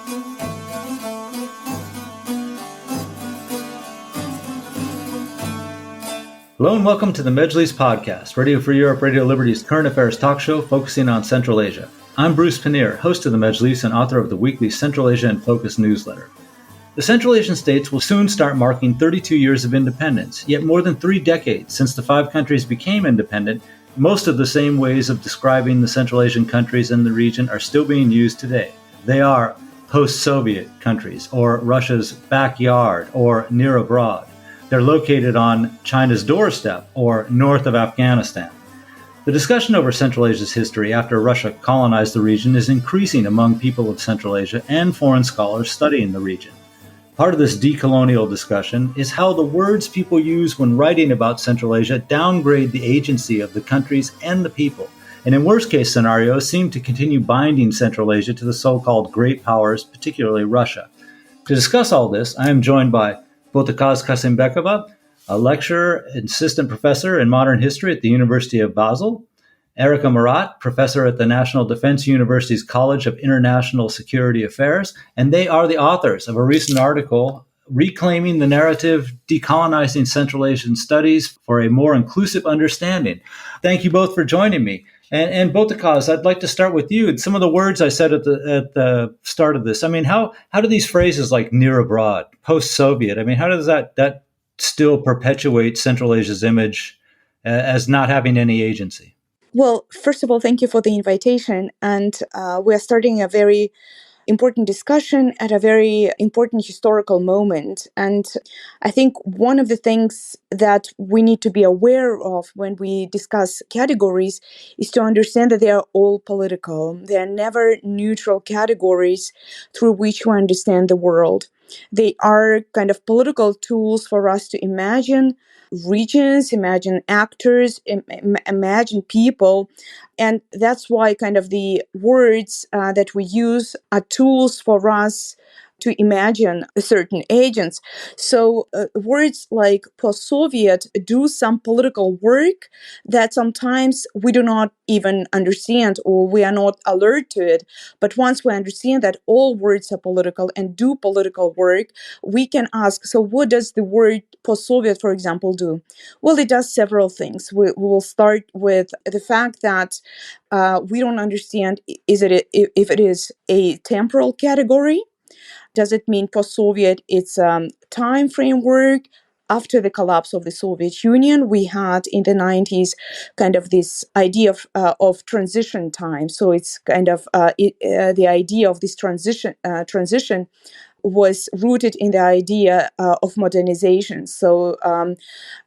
Hello and welcome to the Mejlis podcast, Radio Free Europe, Radio Liberty's current affairs talk show focusing on Central Asia. I'm Bruce Pannier, host of the Mejlis and author of the weekly Central Asia in Focus newsletter. The Central Asian states will soon start marking 32 years of independence, yet more than 3 decades since the 5 countries became independent, most of the same ways of describing the Central Asian countries in the region are still being used today. They are post-Soviet countries, or Russia's backyard, or near abroad. They're located on China's doorstep, or north of Afghanistan. The discussion over Central Asia's history after Russia colonized the region is increasing among people of Central Asia and foreign scholars studying the region. Part of this decolonial discussion is how the words people use when writing about Central Asia downgrade the agency of the countries and the people, and in worst-case scenarios seem to continue binding Central Asia to the so-called great powers, particularly Russia. To discuss all this, I am joined by Botakoz Kassymbekova, a lecturer and assistant professor in modern history at the University of Basel, Erica Marat, professor at the National Defense University's College of International Security Affairs, and they are the authors of a recent article reclaiming the narrative, decolonizing Central Asian studies for a more inclusive understanding. Thank you both for joining me. And Botakoz, I'd like to start with you. And some of the words I said at the start of this. I mean, how do these phrases like near abroad, post-Soviet, I mean, how does that still perpetuate Central Asia's image as not having any agency? Well, first of all, thank you for the invitation. And we're starting a very important discussion at a very important historical moment. And I think one of the things that we need to be aware of when we discuss categories is to understand that they are all political. They are never neutral categories through which we understand the world. They are kind of political tools for us to imagine regions, imagine actors, imagine people. And that's why kind of the words that we use are tools for us to imagine certain agents. So words like post-Soviet do some political work that sometimes we do not even understand or we are not alert to it. But once we understand that all words are political and do political work, we can ask, so what does the word post-Soviet, for example, do? Well, it does several things. We will start with the fact that we don't understand if it is a temporal category. Does it mean post-Soviet? It's time framework. After the collapse of the Soviet Union, we had in the 90s kind of this idea of transition time. So it's kind of the idea of this transition was rooted in the idea of modernization. So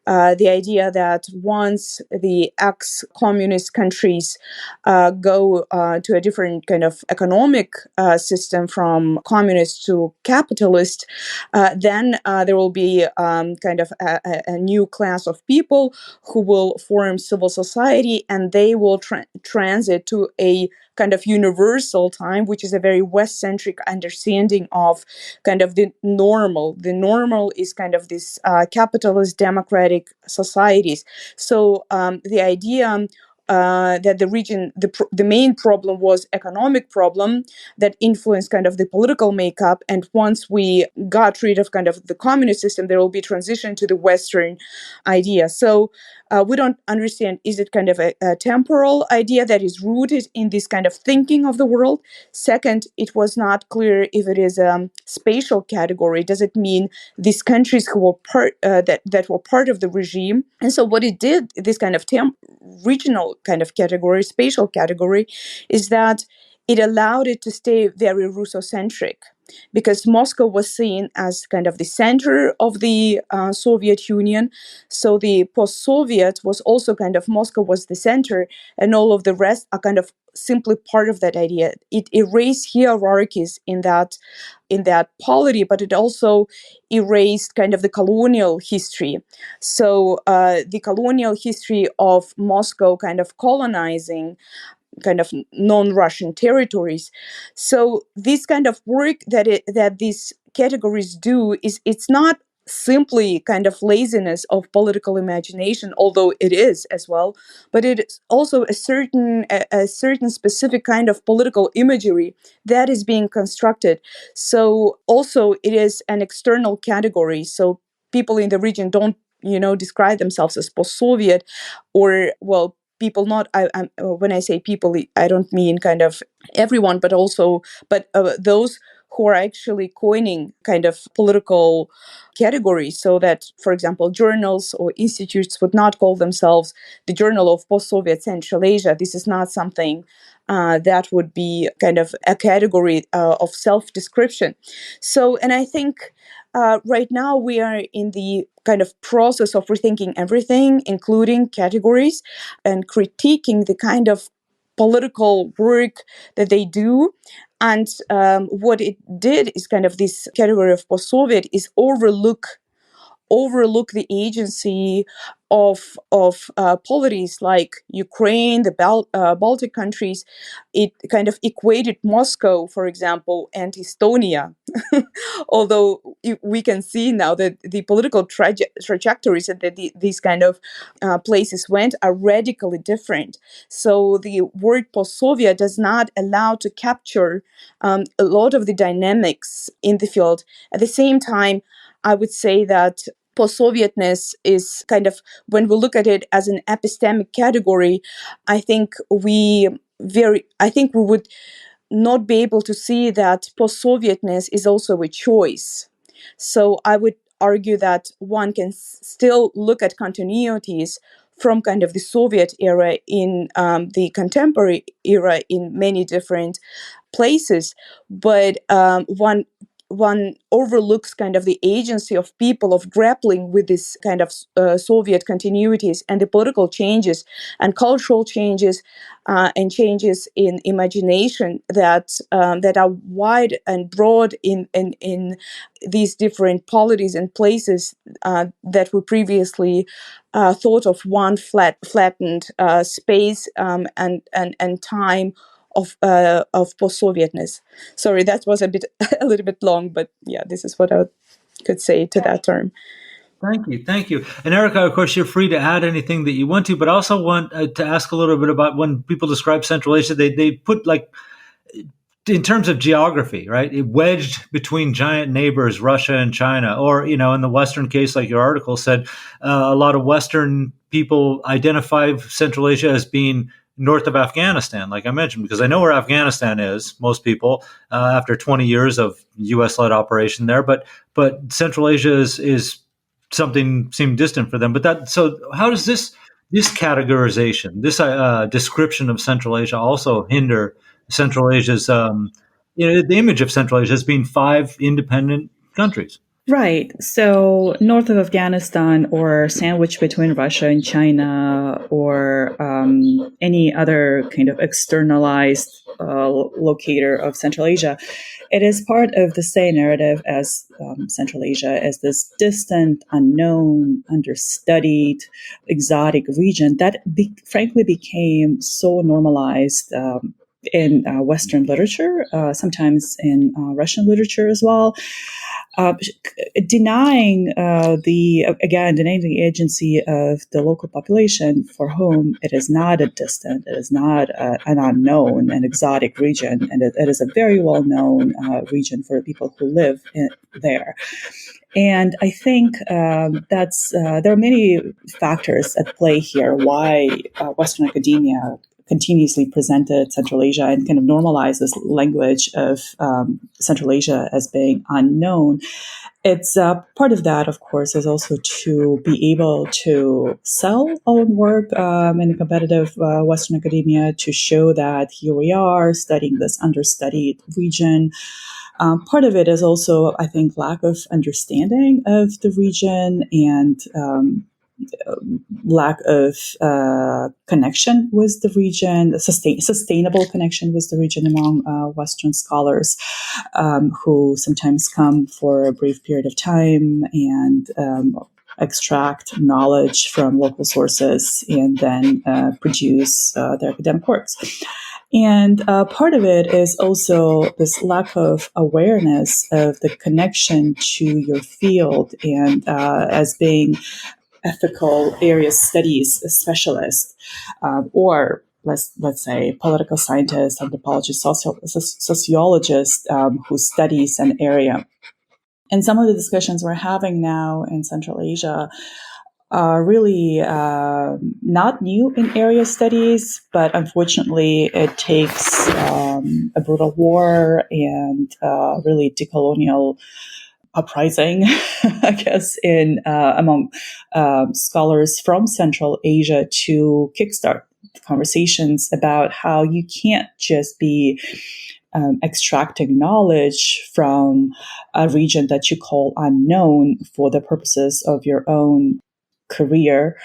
the idea that once the ex-communist countries go to a different kind of economic system from communist to capitalist, then there will be kind of a new class of people who will form civil society, and they will transit to a kind of universal time, which is a very West-centric understanding of kind of the normal. The normal is kind of this capitalist democratic societies. So the idea that the region, the main problem was economic problem that influenced kind of the political makeup. And once we got rid of kind of the communist system, there will be transition to the Western idea. So we don't understand, is it kind of a temporal idea that is rooted in this kind of thinking of the world? Second, it was not clear if it is a spatial category. Does it mean these countries who were that were part of the regime? And so what it did, this kind of regional kind of category, spatial category, is that it allowed it to stay very Russocentric, because Moscow was seen as kind of the center of the Soviet Union. So the post-Soviet was also kind of, Moscow was the center, and all of the rest are kind of simply part of that idea. It erased hierarchies in that polity, but it also erased kind of the colonial history. So the colonial history of Moscow kind of colonizing kind of non-Russian territories. So this kind of work that these categories do is, it's not simply kind of laziness of political imagination, although it is as well, but it is also a certain specific kind of political imagery that is being constructed. So also it is an external category. So people in the region don't, describe themselves as post-Soviet, or, well, people not when I say people, I don't mean kind of everyone, but also those who are actually coining kind of political categories, so that, for example, journals or institutes would not call themselves the Journal of Post-Soviet Central Asia. This is not something that would be kind of a category of self-description. So, and I think right now we are in the kind of process of rethinking everything, including categories, and critiquing the kind of political work that they do. And what it did is kind of this category of post-Soviet is overlook the agency of polities like Ukraine, the Baltic countries. It kind of equated Moscow, for example, and Estonia, although we can see now that the political trajectories that these kind of places went are radically different. So the word post-Soviet does not allow to capture a lot of the dynamics in the field. At the same time, I would say that post-Sovietness is kind of, when we look at it as an epistemic category, I think we would not be able to see that post-Sovietness is also a choice. So I would argue that one can still look at continuities from kind of the Soviet era in the contemporary era in many different places, but one overlooks kind of the agency of people of grappling with this kind of Soviet continuities and the political changes and cultural changes and changes in imagination that are wide and broad in these different polities and places that we previously thought of one flattened space and time of post-Sovietness. Sorry, that was a little bit long, but yeah, this is what I could say to that term. Thank you. And Erica, of course, you're free to add anything that you want to, but I also want to ask a little bit about when people describe Central Asia, they put, like, in terms of geography, right? It wedged between giant neighbors, Russia and China, or, in the Western case, like your article said, a lot of Western people identify Central Asia as being north of Afghanistan, like I mentioned, because I know where Afghanistan is, most people, after 20 years of U.S.-led operation there. But Central Asia is something seemed distant for them. So how does this categorization, this description of Central Asia also hinder Central Asia's, the image of Central Asia as being 5 independent countries? Right. So north of Afghanistan, or sandwiched between Russia and China, or any other kind of externalized locator of Central Asia, it is part of the same narrative as Central Asia as this distant, unknown, understudied, exotic region that frankly became so normalized in Western literature, sometimes in Russian literature as well. Denying the agency of the local population, for whom it is not a distant, it is not an unknown, an exotic region, and it is a very well-known region for people who live there. And I think there are many factors at play here why Western academia continuously presented Central Asia and kind of normalized this language of Central Asia as being unknown. It's part of that, of course, is also to be able to sell own work in a competitive Western academia, to show that here we are studying this understudied region. Part of it is also, I think, lack of understanding of the region and lack of connection with the region, sustainable connection with the region among Western scholars who sometimes come for a brief period of time and extract knowledge from local sources and then produce their academic works. And part of it is also this lack of awareness of the connection to your field and as being ethical area studies specialist or let's say political scientist, anthropologist, sociologist who studies an area. And some of the discussions we're having now in Central Asia are really not new in area studies, but unfortunately it takes a brutal war and really decolonial uprising, I guess, in among scholars from Central Asia to kickstart conversations about how you can't just be extracting knowledge from a region that you call unknown for the purposes of your own career.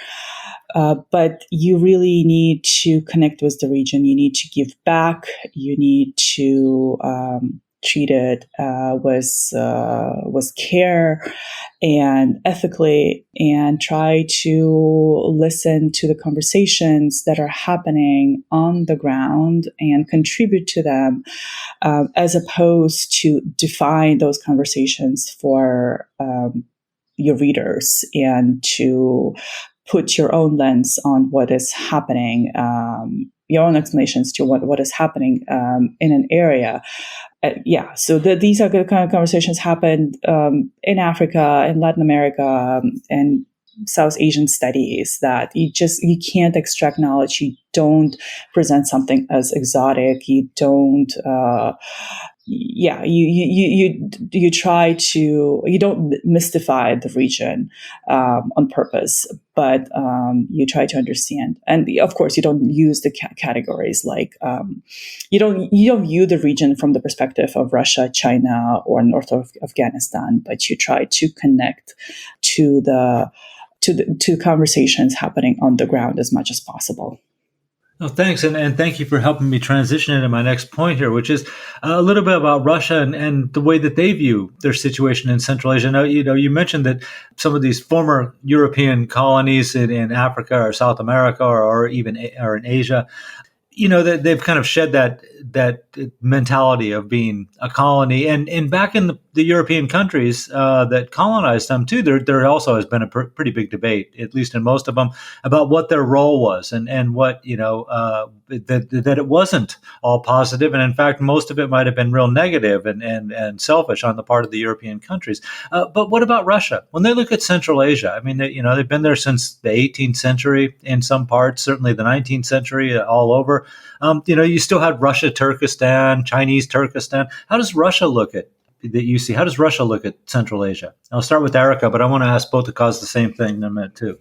But you really need to connect with the region. You need to give back. You need to treat it with care and ethically, and try to listen to the conversations that are happening on the ground and contribute to them, as opposed to define those conversations for your readers and to put your own lens on what is happening, your own explanations to what is happening in an area. So these are the kind of conversations happen in Africa, in Latin America, and South Asian studies, that you can't extract knowledge. You don't present something as exotic. You don't. You try to, you don't mystify the region on purpose, but you try to understand. And of course, you don't use the categories like you don't view the region from the perspective of Russia, China, or north of Afghanistan, but you try to connect to the conversations happening on the ground as much as possible. Oh, thanks. And thank you for helping me transition into my next point here, which is a little bit about Russia and the way that they view their situation in Central Asia. Now, you mentioned that some of these former European colonies in Africa or South America or even in Asia, that they've kind of shed that mentality of being a colony, and back in the European countries that colonized them too, there also has been a pretty big debate, at least in most of them, about what their role was and what that it wasn't all positive, and in fact most of it might have been real negative and selfish on the part of the European countries. But what about Russia? When they look at Central Asia, I mean, they've been there since the 18th century in some parts, certainly the 19th century all over. You still had Russia, Turkestan, Chinese Turkestan. How does Russia look at that you see? How does Russia look at Central Asia? I'll start with Erica, but I want to ask Botakoz the same thing in a minute too.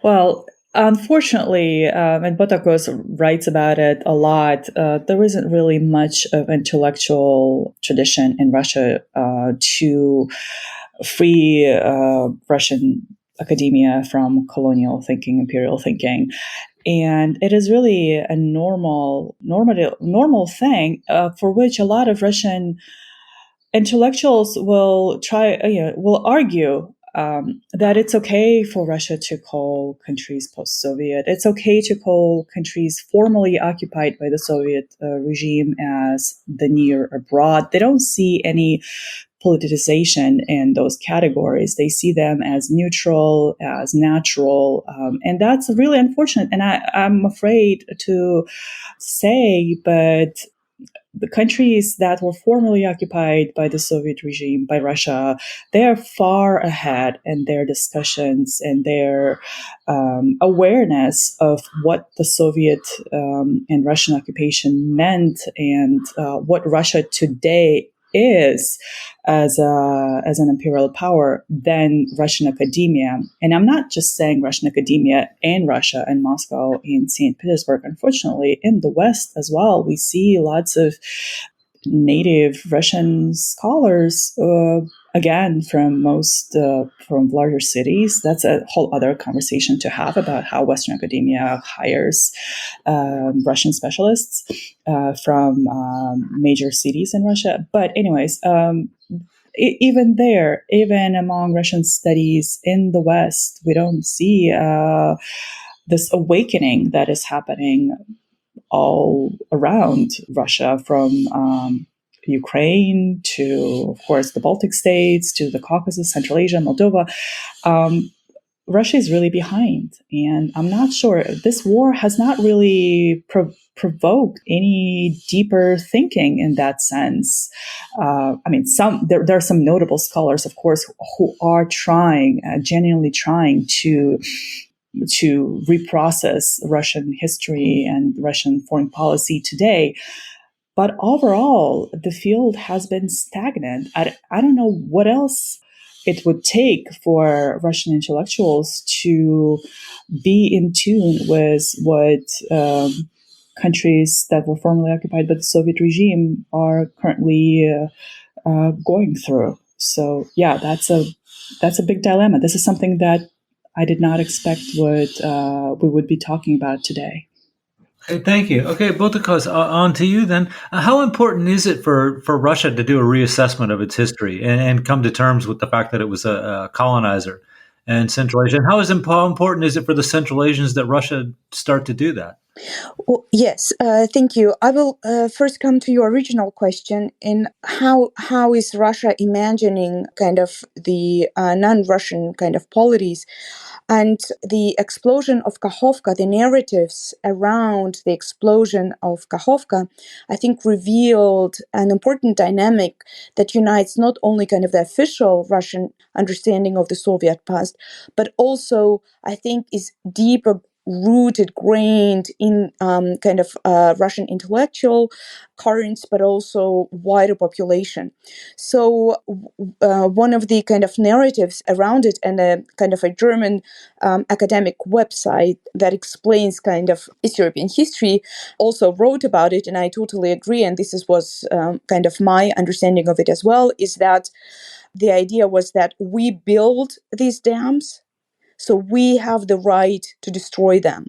Well, unfortunately, and Botakoz writes about it a lot, there isn't really much of intellectual tradition in Russia to free Russian academia from colonial thinking, imperial thinking. And it is really a normal thing for which a lot of Russian intellectuals will argue that it's okay for Russia to call countries post-Soviet. It's okay to call countries formerly occupied by the Soviet regime as the near abroad. They don't see any politicization in those categories. They see them as neutral, as natural, and that's really unfortunate. And I'm afraid to say, but the countries that were formerly occupied by the Soviet regime, by Russia, they are far ahead in their discussions and their awareness of what the Soviet and Russian occupation meant and what Russia today is as an imperial power than Russian academia. And I'm not just saying Russian academia in Russia and Moscow and St. Petersburg. Unfortunately, in the West as well, we see lots of native Russian scholars, again, from larger cities. That's a whole other conversation to have about how Western academia hires Russian specialists from major cities in Russia. But anyways, even among Russian studies in the West, we don't see this awakening that is happening all around Russia, from Ukraine to, of course, the Baltic states, to the Caucasus, Central Asia, Moldova. Russia is really behind. And I'm not sure. This war has not really provoked any deeper thinking in that sense. There are some notable scholars, of course, who are genuinely trying to reprocess Russian history and Russian foreign policy today. But overall, the field has been stagnant. I don't know what else it would take for Russian intellectuals to be in tune with what countries that were formerly occupied by the Soviet regime are currently going through. So, yeah, that's a big dilemma. This is something that I did not expect we would be talking about today. Okay, thank you. Okay, Botakoz, on to you then. How important is it for Russia to do a reassessment of its history and come to terms with the fact that it was a colonizer in Central Asia? And how important is it for the Central Asians that Russia start to do that? Well, yes, thank you. I will first come to your original question in how is Russia imagining kind of the non-Russian kind of polities. And the explosion of Kakhovka, the narratives around the explosion of Kakhovka, I think revealed an important dynamic that unites not only kind of the official Russian understanding of the Soviet past, but also I think is deeper rooted, grained in kind of Russian intellectual currents, but also wider population. So one of the kind of narratives around it, and a kind of a German academic website that explains kind of East European history also wrote about it, and I totally agree, and this was kind of my understanding of it as well, is that the idea was that we build these dams, so we have the right to destroy them.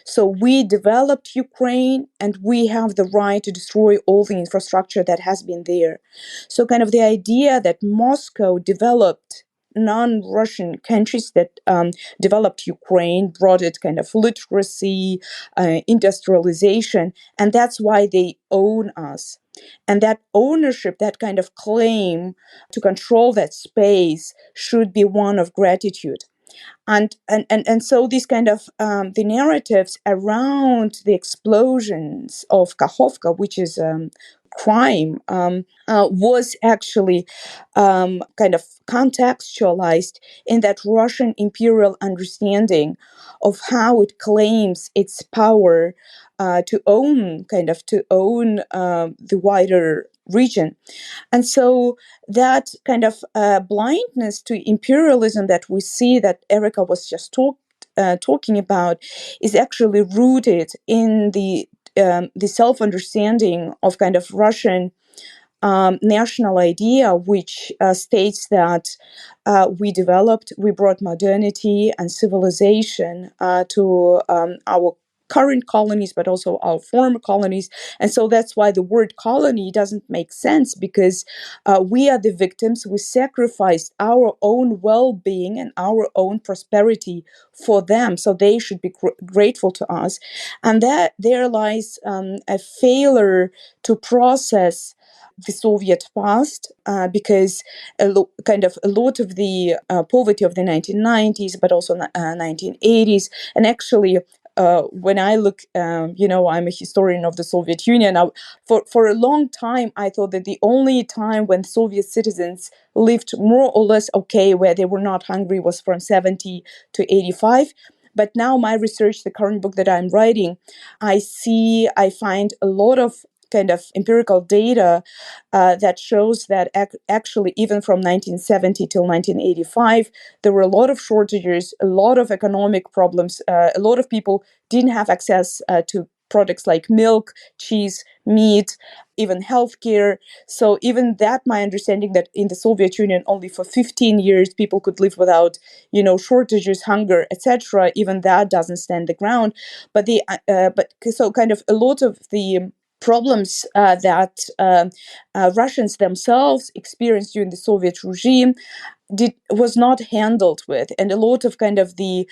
So we developed Ukraine and we have the right to destroy all the infrastructure that has been there. So kind of the idea that Moscow developed non-Russian countries, that developed Ukraine, brought it kind of literacy, industrialization, and that's why they own us. And that ownership, that kind of claim to control that space should be one of gratitude. And so these kind of the narratives around the explosions of Kakhovka, which is crime, was actually kind of contextualized in that Russian imperial understanding of how it claims its power to own the wider region. And so that kind of blindness to imperialism that we see, that Erica was just talking about, is actually rooted in the self-understanding of kind of Russian national idea, which states that we brought modernity and civilization to our current colonies, but also our former colonies. And so that's why the word colony doesn't make sense, because we are the victims. We sacrificed our own well-being and our own prosperity for them, so they should be grateful to us. And that there lies a failure to process the Soviet past, because a lot of the poverty of the 1990s, but also 1980s, and actually when I look, I'm a historian of the Soviet Union. For a long time, I thought that the only time when Soviet citizens lived more or less okay, where they were not hungry, was from 70 to 85. But now my research, the current book that I'm writing, I find a lot of kind of empirical data that shows that actually even from 1970 till 1985, there were a lot of shortages, a lot of economic problems. A lot of people didn't have access to products like milk, cheese, meat, even healthcare. So even that, my understanding that in the Soviet Union, only for 15 years, people could live without, shortages, hunger, etc. Even that doesn't stand the ground. But so kind of a lot of the problems that Russians themselves experienced during the Soviet regime was not handled with, and a lot of kind of the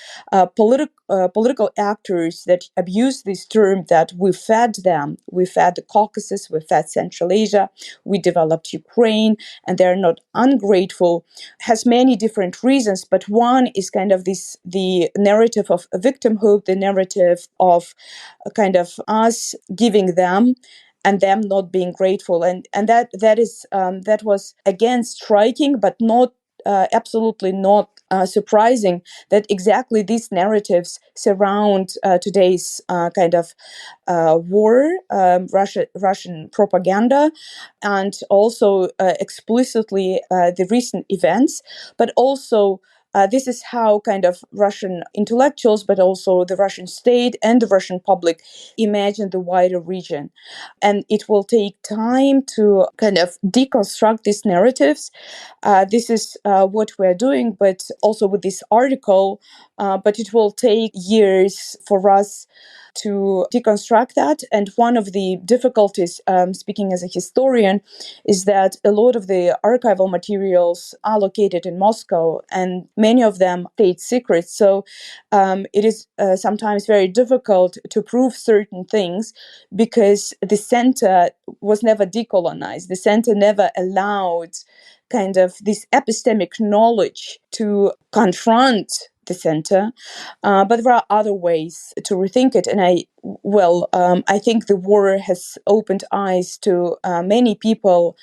political actors that abuse this term, that we fed them, we fed the Caucasus, we fed Central Asia, we developed Ukraine, and they're not ungrateful, has many different reasons. But one is kind of the narrative of victimhood, the narrative of kind of us giving them and them not being grateful, and that was again striking, but not absolutely not surprising that exactly these narratives surround today's kind of war, Russian propaganda, and also explicitly the recent events, but also. This is how kind of Russian intellectuals, but also the Russian state and the Russian public imagine the wider region. And it will take time to kind of deconstruct these narratives. This is what we're doing, but also with this article, but it will take years for us to deconstruct that. And one of the difficulties, speaking as a historian, is that a lot of the archival materials are located in Moscow, and many of them state secrets. So it is sometimes very difficult to prove certain things because the center was never decolonized. The center never allowed kind of this epistemic knowledge to confront the center, but there are other ways to rethink it. And I think the war has opened eyes to many people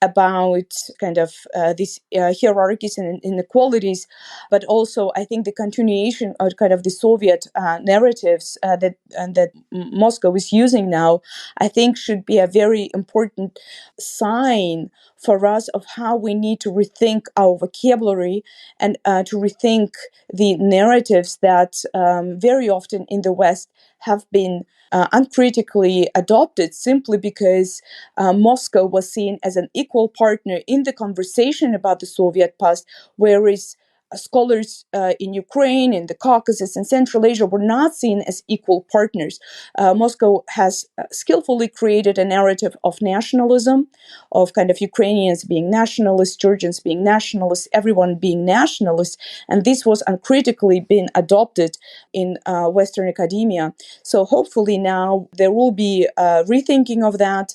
about kind of these hierarchies and inequalities, but also I think the continuation of kind of the Soviet narratives that Moscow is using now, I think should be a very important sign for us of how we need to rethink our vocabulary and to rethink the narratives that very often in the West have been uncritically adopted simply because Moscow was seen as an equal partner in the conversation about the Soviet past, whereas scholars in Ukraine, in the Caucasus, and Central Asia were not seen as equal partners. Moscow has skillfully created a narrative of nationalism, of kind of Ukrainians being nationalists, Georgians being nationalists, everyone being nationalist, and this was uncritically been adopted in Western academia. So hopefully now there will be a rethinking of that.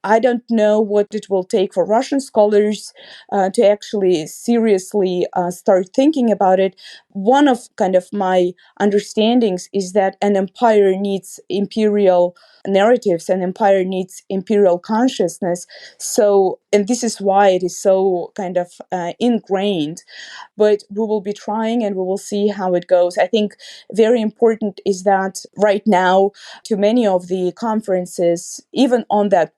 I don't know what it will take for Russian scholars to actually seriously start thinking about it. One of kind of my understandings is that an empire needs imperial narratives, an empire needs imperial consciousness. So, and this is why it is so kind of ingrained. But we will be trying and we will see how it goes. I think very important is that right now, to many of the conferences, even on the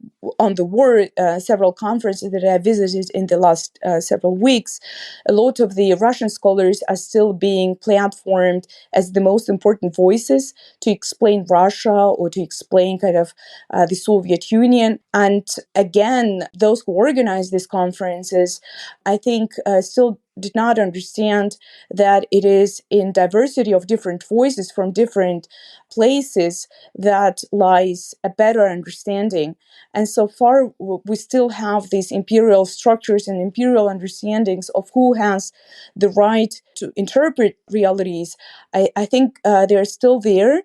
war, several conferences that I visited in the last several weeks, a lot of the Russian scholars are still being platformed as the most important voices to explain Russia or to explain kind of the Soviet Union. And again, those who organize these conferences, I think still did not understand that it is in diversity of different voices from different places that lies a better understanding. And so far, we still have these imperial structures and imperial understandings of who has the right to interpret realities. I think they're still there,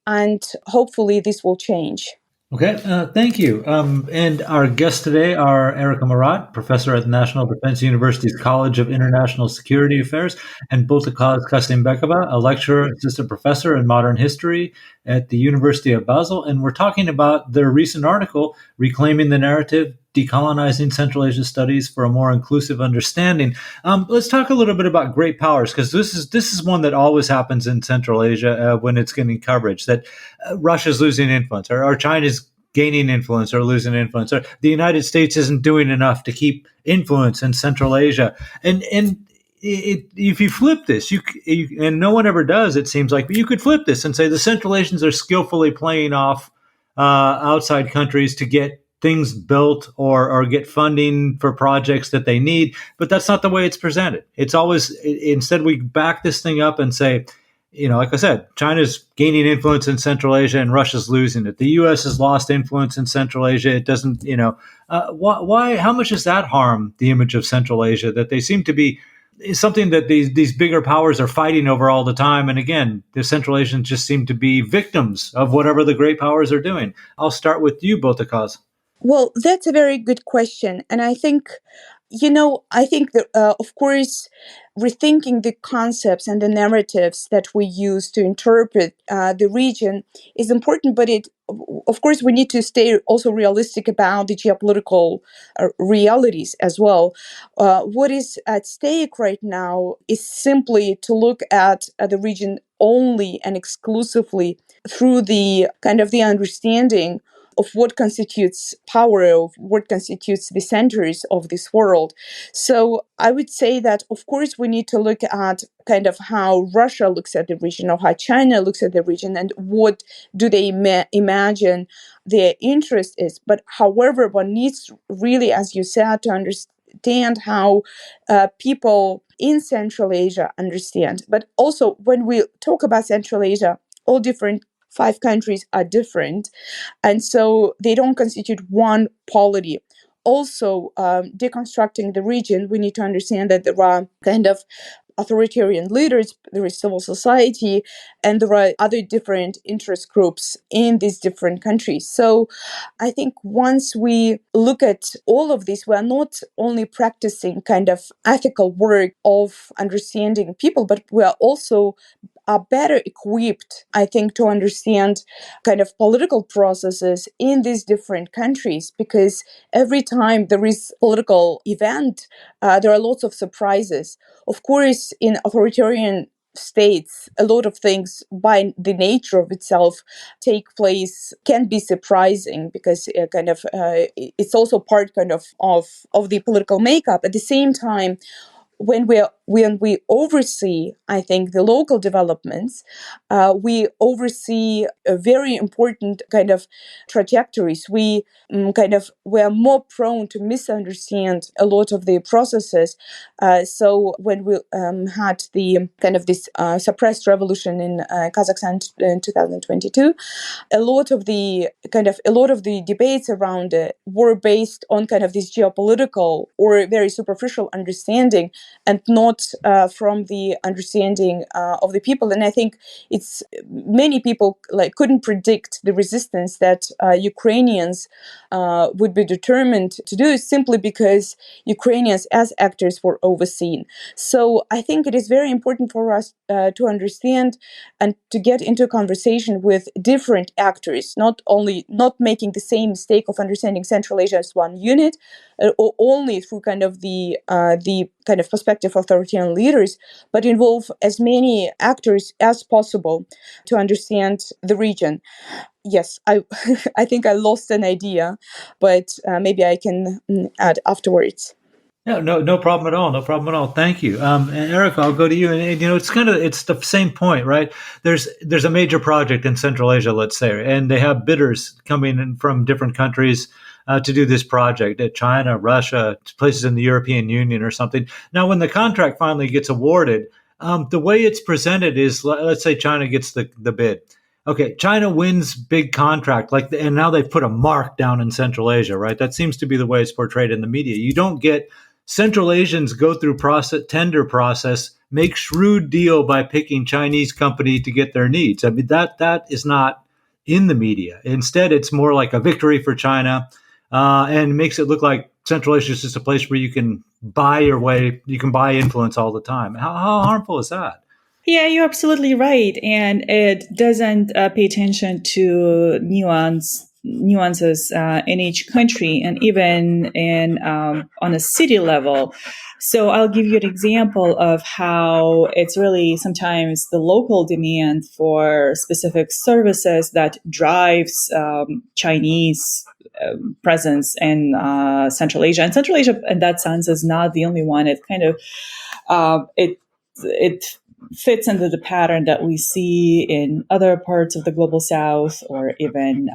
and hopefully this will change. Okay, thank you. And our guests today are Erica Marat, professor at the National Defense University's College of International Security Affairs, and Botakoz Kassymbekova, a lecturer, assistant professor in modern history at the University of Basel. And we're talking about their recent article, Reclaiming the Narrative, Decolonizing Central Asia Studies for a More Inclusive Understanding. Let's talk a little bit about great powers, because this is one that always happens in Central Asia when it's getting coverage, that Russia's losing influence, or China's gaining influence or losing influence, or the United States isn't doing enough to keep influence in Central Asia. And if you flip this, and no one ever does, it seems like, but you could flip this and say the Central Asians are skillfully playing off outside countries to get things built or get funding for projects that they need. But that's not the way it's presented. It's always, instead we back this thing up and say, like I said, China's gaining influence in Central Asia and Russia's losing it. The U.S. has lost influence in Central Asia. It doesn't, why, how much does that harm the image of Central Asia, that they seem to be is something that these bigger powers are fighting over all the time. And again, the Central Asians just seem to be victims of whatever the great powers are doing. I'll start with you, Botakoz. Well, that's a very good question. And I think, I think that, of course, rethinking the concepts and the narratives that we use to interpret the region is important, but of course, we need to stay also realistic about the geopolitical realities as well. What is at stake right now is simply to look at the region only and exclusively through the kind of the understanding of what constitutes power, of what constitutes the centers of this world. So I would say that, of course, we need to look at kind of how Russia looks at the region or how China looks at the region and what do they imagine their interest is. But however, one needs really, as you said, to understand how people in Central Asia understand. But also, when we talk about Central Asia, all different 5 countries are different. And so they don't constitute one polity. Also, deconstructing the region, we need to understand that there are kind of authoritarian leaders, there is civil society, and there are other different interest groups in these different countries. So I think once we look at all of this, we are not only practicing kind of ethical work of understanding people, but we are also better equipped, I think, to understand kind of political processes in these different countries, because every time there is political event, there are lots of surprises. Of course, in authoritarian states, a lot of things by the nature of itself take place can be surprising because it's also part kind of the political makeup. At the same time, when we oversee, I think, the local developments, we oversee a very important kind of trajectories. We are more prone to misunderstand a lot of the processes. So when we had the kind of this suppressed revolution in Kazakhstan in 2022, a lot of the debates around it were based on kind of this geopolitical or very superficial understanding, and not from the understanding of the people. And I think it's many people couldn't predict the resistance that Ukrainians would be determined to do, simply because Ukrainians as actors were overseen. So I think it is very important for us to understand and to get into a conversation with different actors, not making the same mistake of understanding Central Asia as one unit, or only through kind of the kind of perspective of authoritarian leaders, but involve as many actors as possible to understand the region. Yes, I I think I lost an idea, but maybe I can add afterwards. No problem at all. No problem at all. Thank you. And Erica, I'll go to you. And it's the same point, right? There's a major project in Central Asia, let's say, and they have bidders coming in from different countries to do this project. China, Russia, places in the European Union or something. Now, when the contract finally gets awarded, the way it's presented is, let's say China gets the bid. Okay, China wins big contract, and now they've put a mark down in Central Asia, right? That seems to be the way it's portrayed in the media. You don't get Central Asians go through tender process, make shrewd deal by picking Chinese company to get their needs. I mean, that is not in the media. Instead, it's more like a victory for China, and makes it look like Central Asia is just a place where you can buy your way, you can buy influence all the time. How harmful is that? Yeah, you're absolutely right. And it doesn't pay attention to nuances in each country, and even in on a city level. So I'll give you an example of how it's really sometimes the local demand for specific services that drives Chinese presence in Central Asia. And Central Asia, in that sense, is not the only one. It kind of it fits into the pattern that we see in other parts of the global south, or even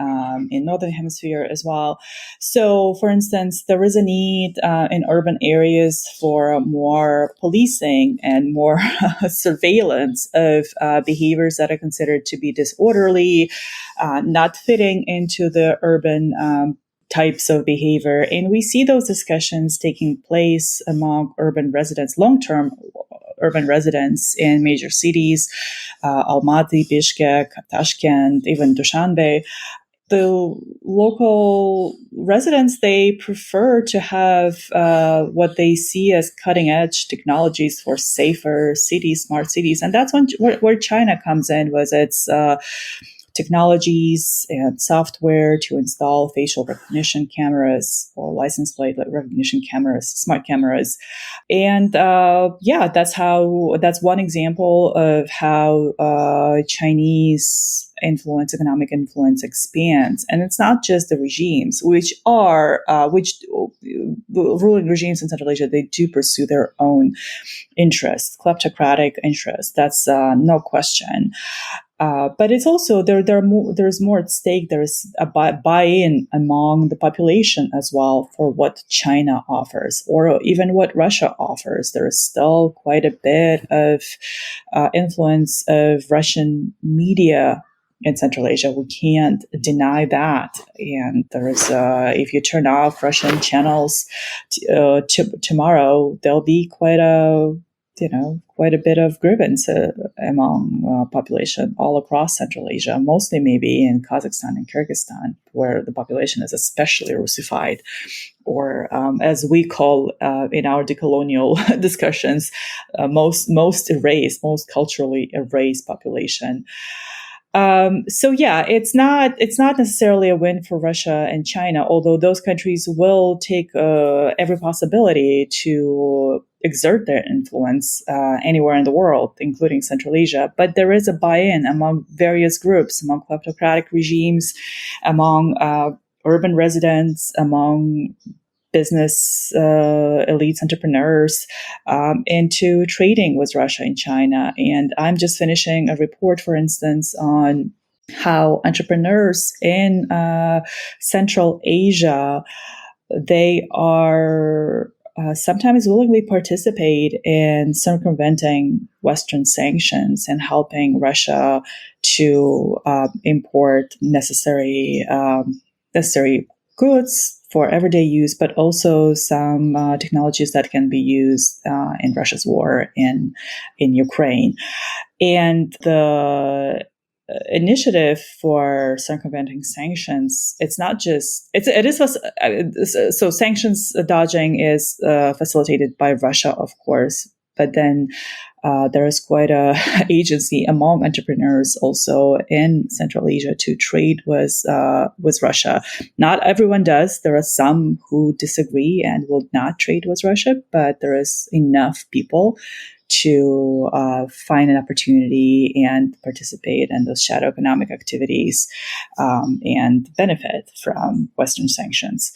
in northern hemisphere as well. So, for instance, there is a need in urban areas for more policing and more surveillance of behaviors that are considered to be disorderly, not fitting into the urban types of behavior. And we see those discussions taking place among urban residents, long-term urban residents in major cities, Almaty, Bishkek, Tashkent, even Dushanbe. The local residents, they prefer to have what they see as cutting-edge technologies for safer cities, smart cities. And that's where China comes in with its technologies and software to install facial recognition cameras or license plate recognition cameras, smart cameras. And that's one example of how Chinese economic influence expands. And it's not just the regimes, which ruling regimes in Central Asia, they do pursue their own interests, kleptocratic interests. That's no question. But it's also there's more at stake. There's a buy-in among the population as well for what China offers, or even what Russia offers. There is still quite a bit of influence of Russian media in Central Asia. We can't deny that. And there's if you turn off Russian channels tomorrow, there'll be quite a bit of grievance among population all across Central Asia, mostly maybe in Kazakhstan and Kyrgyzstan, where the population is especially Russified, or as we call in our decolonial discussions, most culturally erased population. It's not necessarily a win for Russia and China, although those countries will take every possibility to exert their influence anywhere in the world, including Central Asia. But there is a buy-in among various groups, among kleptocratic regimes, among urban residents, among business elites, entrepreneurs, into trading with Russia and China. And I'm just finishing a report, for instance, on how entrepreneurs in Central Asia, they are sometimes willingly participate in circumventing Western sanctions and helping Russia to import necessary goods for everyday use, but also some technologies that can be used in Russia's war in Ukraine. And the initiative for circumventing sanctions, so sanctions dodging is facilitated by Russia, of course, but then there is quite a agency among entrepreneurs also in Central Asia to trade with Russia. Not everyone does. There are some who disagree and will not trade with Russia, but there is enough people to find an opportunity and participate in those shadow economic activities and benefit from Western sanctions.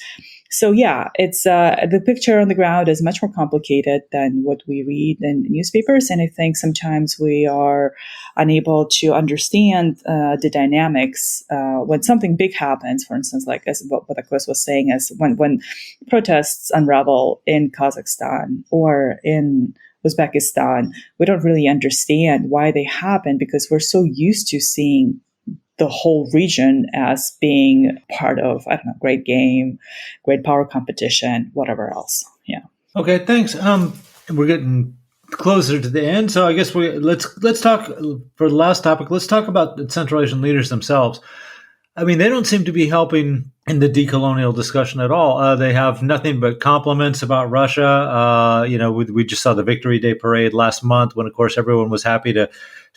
So it's the picture on the ground is much more complicated than what we read in newspapers, and I think sometimes we are unable to understand the dynamics when something big happens. For instance, like as Botakoz was saying, as when protests unravel in Kazakhstan or in Uzbekistan, we don't really understand why they happen because we're so used to seeing the whole region as being part of, great game, great power competition, whatever else. Yeah. Okay, thanks. We're getting closer to the end, so I guess let's talk for the last topic. Let's talk about the Central Asian leaders themselves. I mean, they don't seem to be helping in the decolonial discussion at all. They have nothing but compliments about Russia. We just saw the Victory Day parade last month when, of course, everyone was happy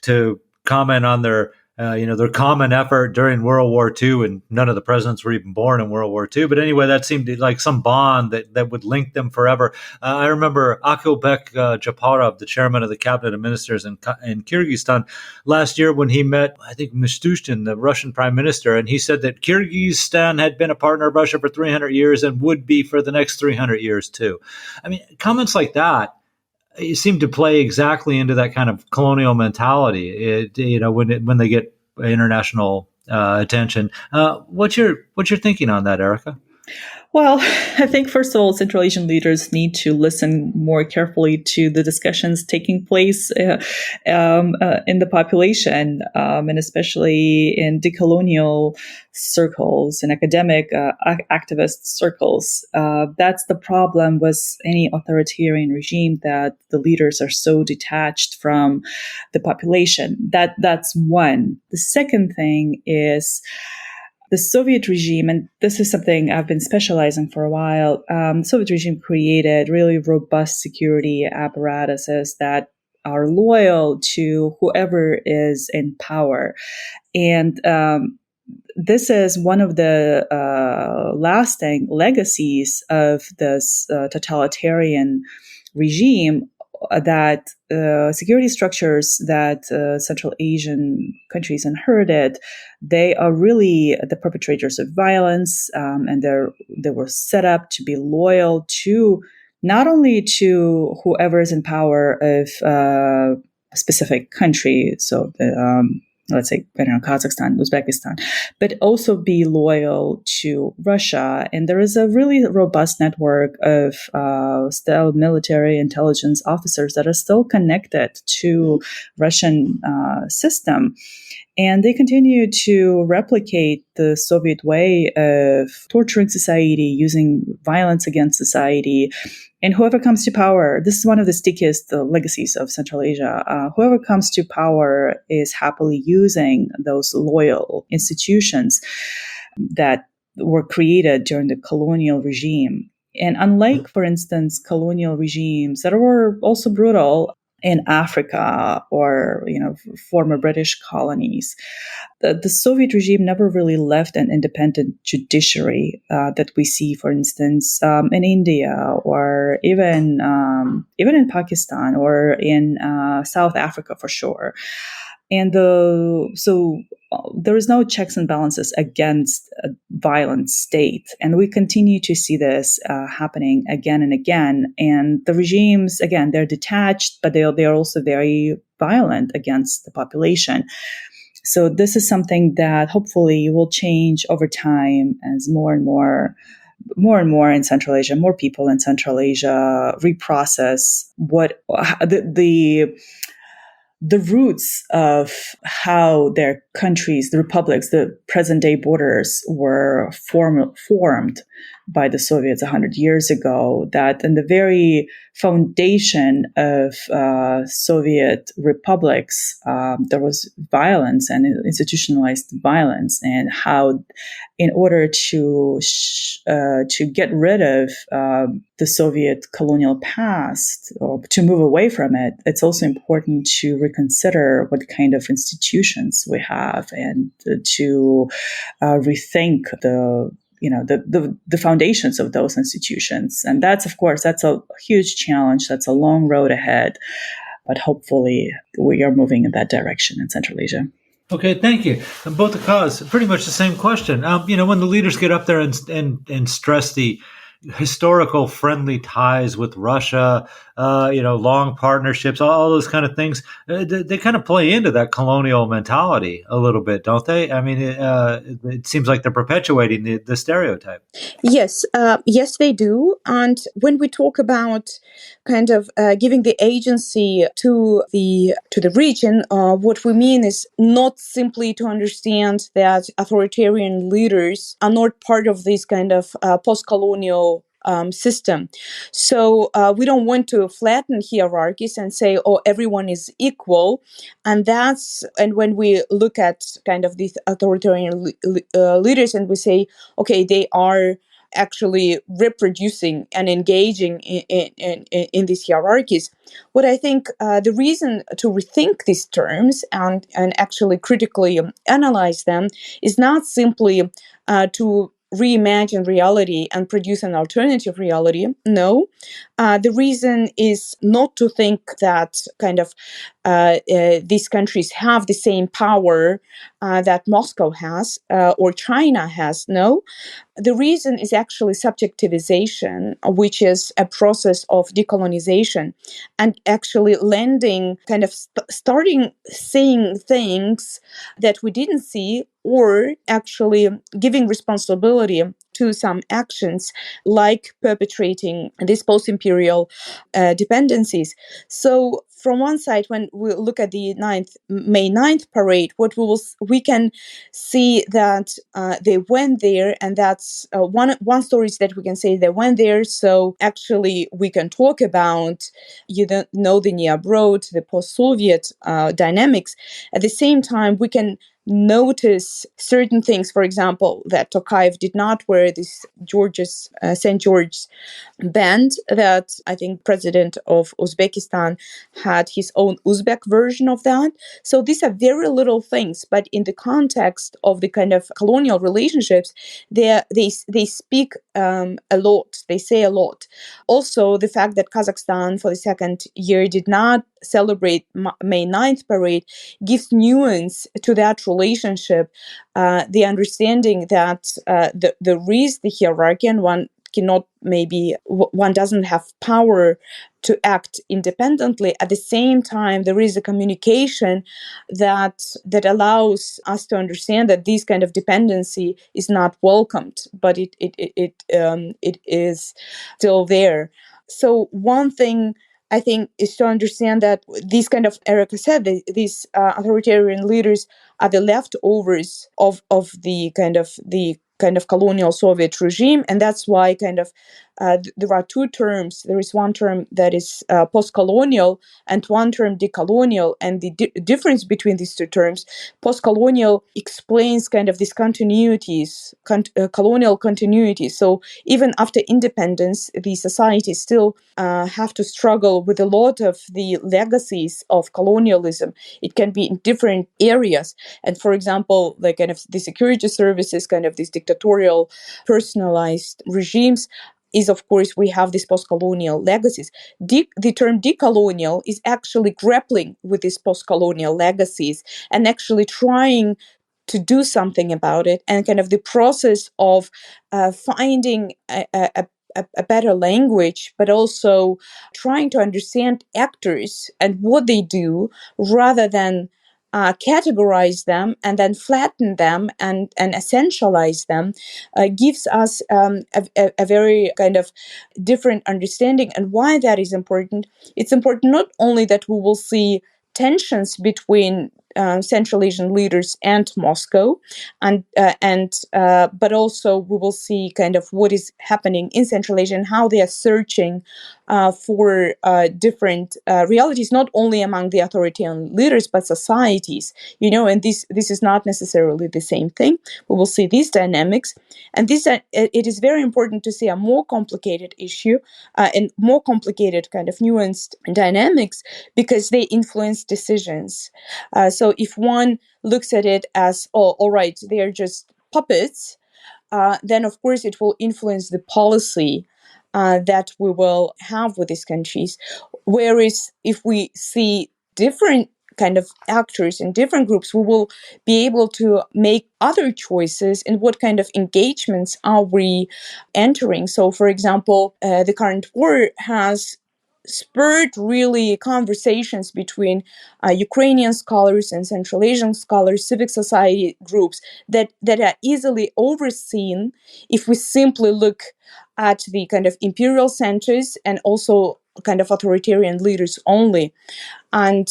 to comment on their common effort during World War II, and none of the presidents were even born in World War II. But anyway, that seemed like some bond that would link them forever. I remember Akilbek Japarov, the chairman of the cabinet of ministers in Kyrgyzstan, last year when he met, I think, Mishustin, the Russian prime minister, and he said that Kyrgyzstan had been a partner of Russia for 300 years and would be for the next 300 years too. I mean, comments like that, you seem to play exactly into that kind of colonial mentality. When they get international attention. What's your thinking on that, Erica? Well, I think, first of all, Central Asian leaders need to listen more carefully to the discussions taking place in the population, and especially in decolonial circles and academic activist circles. That's the problem with any authoritarian regime, that the leaders are so detached from the population. That's one. The second thing is the Soviet regime, and this is something I've been specializing for a while. The Soviet regime created really robust security apparatuses that are loyal to whoever is in power. And this is one of the lasting legacies of this totalitarian regime, that security structures that Central Asian countries inherited, they are really the perpetrators of violence, and they were set up to be loyal to not only to whoever is in power of a specific country, so let's say, I don't know, Kazakhstan, Uzbekistan, but also be loyal to Russia. And there is a really robust network of still military intelligence officers that are still connected to Russian system. And they continue to replicate the Soviet way of torturing society, using violence against society. And whoever comes to power, this is one of the stickiest legacies of Central Asia. Whoever comes to power is happily using those loyal institutions that were created during the colonial regime. And unlike, for instance, colonial regimes that were also brutal in Africa or, former British colonies, the Soviet regime never really left an independent judiciary that we see, for instance, in India, or even in Pakistan, or in South Africa for sure. And so there is no checks and balances against a violent state. And we continue to see this happening again and again. And the regimes, again, they're detached, but they are also very violent against the population. So this is something that hopefully will change over time as more and more in Central Asia, more people in Central Asia reprocess what the roots of how their countries, the republics, the present-day borders were formed by the Soviets 100 years ago, that in the very foundation of Soviet republics, there was violence and institutionalized violence, and how, in order to get rid of the Soviet colonial past, or to move away from it, it's also important to reconsider what kind of institutions we have, and to rethink the foundations of those institutions. And that's a huge challenge. That's a long road ahead, but hopefully we are moving in that direction in Central Asia. Okay, thank you. And Botakoz, pretty much the same question. When the leaders get up there and stress the historical friendly ties with Russia, long partnerships, all those kind of things, they kind of play into that colonial mentality a little bit, don't they? I mean, it seems like they're perpetuating the stereotype. Yes, they do. And when we talk about kind of giving the agency to the region, what we mean is not simply to understand that authoritarian leaders are not part of this kind of post-colonial system. So we don't want to flatten hierarchies and say, oh, everyone is equal. And when we look at kind of these authoritarian leaders and we say, okay, they are actually reproducing and engaging in these hierarchies. What I think the reason to rethink these terms and actually critically analyze them is not simply to reimagine reality and produce an alternative reality. No, the reason is not to think that kind of these countries have the same power that Moscow has or China has. No, the reason is actually subjectivization, which is a process of decolonization and actually lending, kind of starting seeing things that we didn't see, or actually giving responsibility to some actions like perpetrating these post-imperial dependencies. So from one side, when we look at the May 9th parade, we can see that they went there, and that's one story is that we can say they went there. So actually, we can talk about the near abroad, the post-Soviet dynamics. At the same time, we can notice certain things. For example, that Tokayev did not wear this St. George's band, that I think president of Uzbekistan had his own Uzbek version of that. So these are very little things, but in the context of the kind of colonial relationships, they speak a lot. They say a lot. Also, the fact that Kazakhstan for the second year did not celebrate May 9th parade gives nuance to that relationship, the understanding that there is the hierarchy, and one doesn't have power to act independently. At the same time, there is a communication that allows us to understand that this kind of dependency is not welcomed, but it is still there. So one thing I think is to understand that these kind of, Erica said, these authoritarian leaders are the leftovers of the kind of colonial Soviet regime, and that's why there are two terms. There is one term that is post-colonial and one term decolonial, and the difference between these two terms, post-colonial explains kind of these continuities, colonial continuities. So even after independence, the societies still have to struggle with a lot of the legacies of colonialism. It can be in different areas, and for example, like kind of the security services, kind of these dictatorial, personalized regimes, is, of course, we have these post-colonial legacies. The term decolonial is actually grappling with these post-colonial legacies and actually trying to do something about it, and kind of the process of finding a better language, but also trying to understand actors and what they do, rather than categorize them and then flatten them and essentialize them, gives us a very kind of different understanding. And why that is important? It's important not only that we will see tensions between Central Asian leaders and Moscow, but also we will see kind of what is happening in Central Asia and how they are searching for different realities, not only among the authoritarian leaders but societies. And this is not necessarily the same thing. We will see these dynamics, and it is very important to see a more complicated issue and more complicated kind of nuanced dynamics, because they influence decisions. So if one looks at it as, all right, they are just puppets, then of course it will influence the policy that we will have with these countries. Whereas if we see different kind of actors in different groups, we will be able to make other choices in what kind of engagements are we entering. So, for example, the current war has spurred really conversations between Ukrainian scholars and Central Asian scholars, civic society groups that are easily overseen if we simply look at the kind of imperial centers and also kind of authoritarian leaders only. And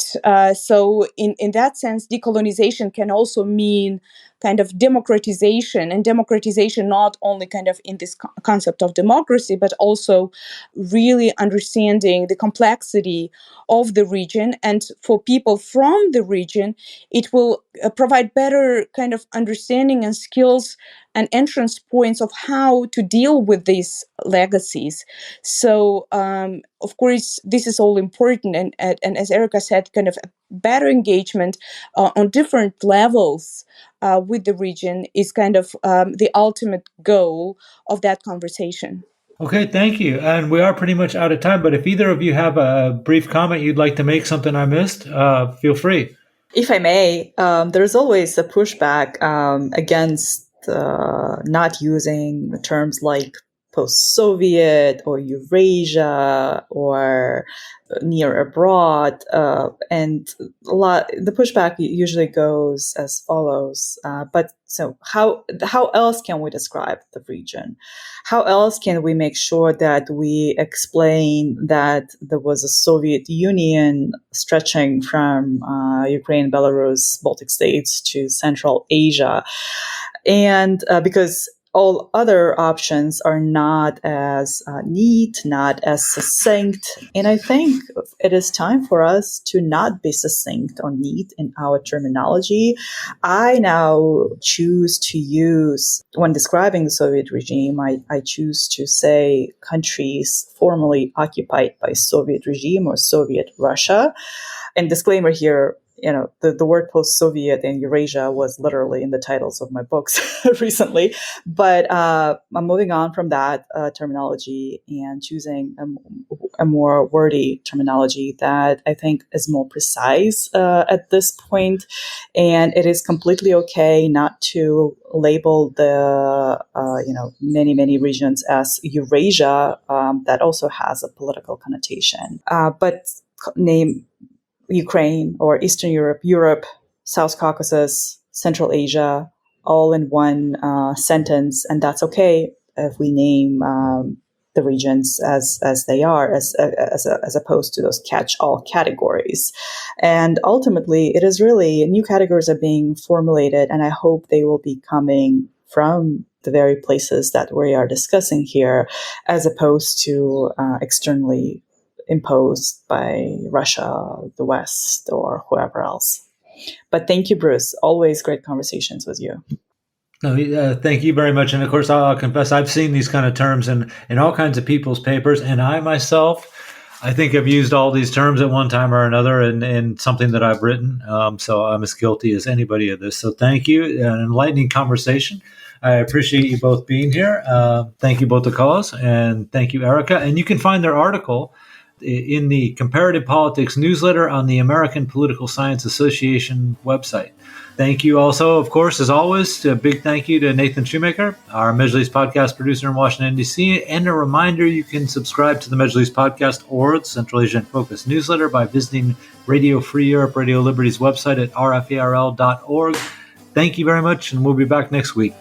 so in that sense, decolonization can also mean kind of democratization, and democratization not only kind of in this concept of democracy, but also really understanding the complexity of the region. And for people from the region, it will provide better kind of understanding and skills and entrance points of how to deal with these legacies. So, of course, this is all important. And as Erica said, kind of a better engagement on different levels with the region is kind of the ultimate goal of that conversation. Okay, thank you. And we are pretty much out of time, but if either of you have a brief comment you'd like to make, something I missed, feel free. If I may, there's always a pushback against not using terms like post-Soviet or Eurasia or near abroad, and the pushback usually goes as follows. But so how else can we describe the region? How else can we make sure that we explain that there was a Soviet Union stretching from Ukraine, Belarus, Baltic states to Central Asia? And because all other options are not as neat, not as succinct. And I think it is time for us to not be succinct or neat in our terminology. I now choose to use, when describing the Soviet regime, I choose to say countries formerly occupied by Soviet regime or Soviet Russia. And disclaimer here, the word post-Soviet and Eurasia was literally in the titles of my books recently. But I'm moving on from that terminology and choosing a more wordy terminology that I think is more precise at this point. And it is completely okay not to label the many regions as Eurasia. That also has a political connotation. But name Ukraine or Eastern Europe, South Caucasus, Central Asia, all in one sentence, and that's okay if we name the regions as they are, as opposed to those catch-all categories. And ultimately, it is really new categories are being formulated, and I hope they will be coming from the very places that we are discussing here, as opposed to externally imposed by Russia, the West, or whoever else. But thank you, Bruce. Always great conversations with you. No, thank you very much. And of course, I'll confess, I've seen these kind of terms in all kinds of people's papers. And I myself, I think I've used all these terms at one time or another in something that I've written. So I'm as guilty as anybody of this. So thank you. An enlightening conversation. I appreciate you both being here. Thank you, Botakoz, and thank you, Erica. And you can find their article in the Comparative Politics newsletter on the American Political Science Association website. Thank you also, of course, as always, a big thank you to Nathan Shoemaker, our Mejlis podcast producer in Washington, D.C. And a reminder, you can subscribe to the Mejlis podcast or the Central Asia in Focus newsletter by visiting Radio Free Europe, Radio Liberty's website at rfarl.org. Thank you very much, and we'll be back next week.